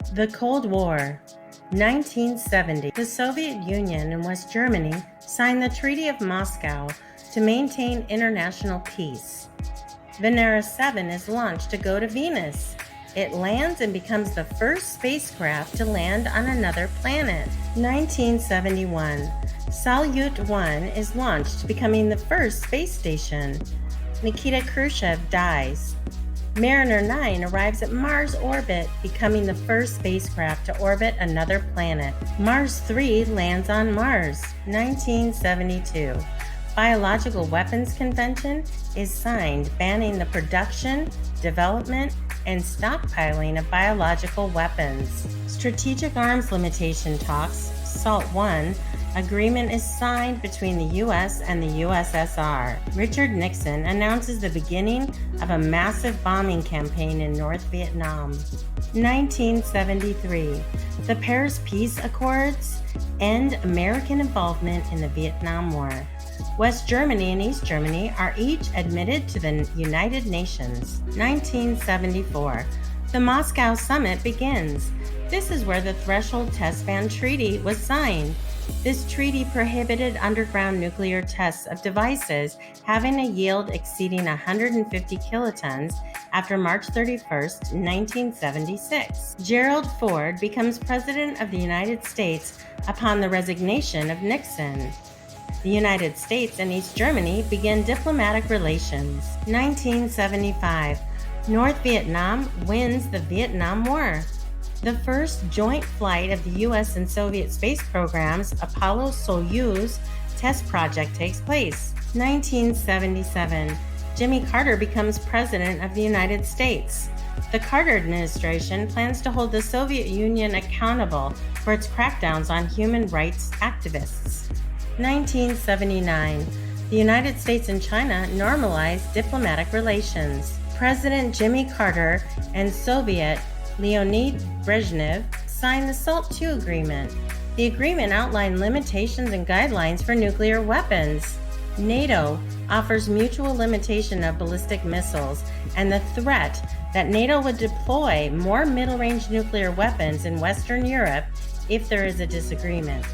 The Cold War, 1970. The Soviet Union and West Germany signed the Treaty of Moscow to maintain international peace. Venera 7 is launched to go to Venus. It lands and becomes the first spacecraft to land on another planet. 1971. Salyut 1 is launched, becoming the first space station. Nikita Khrushchev dies. Mariner 9 arrives at Mars orbit, becoming the first spacecraft to orbit another planet. Mars 3 lands on Mars. 1972. Biological Weapons Convention is signed, banning the production, development, and stockpiling of biological weapons. Strategic Arms Limitation Talks, SALT 1, agreement is signed between the U.S. and the USSR. Richard Nixon announces the beginning of a massive bombing campaign in North Vietnam. 1973. The Paris Peace Accords end American involvement in the Vietnam War. West Germany and East Germany are each admitted to the United Nations. 1974. The Moscow Summit begins. This is where the Threshold Test Ban Treaty was signed. This treaty prohibited underground nuclear tests of devices having a yield exceeding 150 kilotons after March 31, 1976. Gerald Ford becomes President of the United States upon the resignation of Nixon. The United States and East Germany begin diplomatic relations. 1975. North Vietnam wins the Vietnam War. The first joint flight of the U.S. and Soviet space programs, Apollo-Soyuz Test Project, takes place. 1977. Jimmy Carter becomes President of the United States. The Carter administration plans to hold the Soviet Union accountable for its crackdowns on human rights activists. 1979. The United States and China normalized diplomatic relations. President Jimmy Carter and Soviet Leonid Brezhnev signed the SALT II agreement. The agreement outlined limitations and guidelines for nuclear weapons. NATO offers mutual limitation of ballistic missiles and the threat that NATO would deploy more middle-range nuclear weapons in Western Europe if there is a disagreement.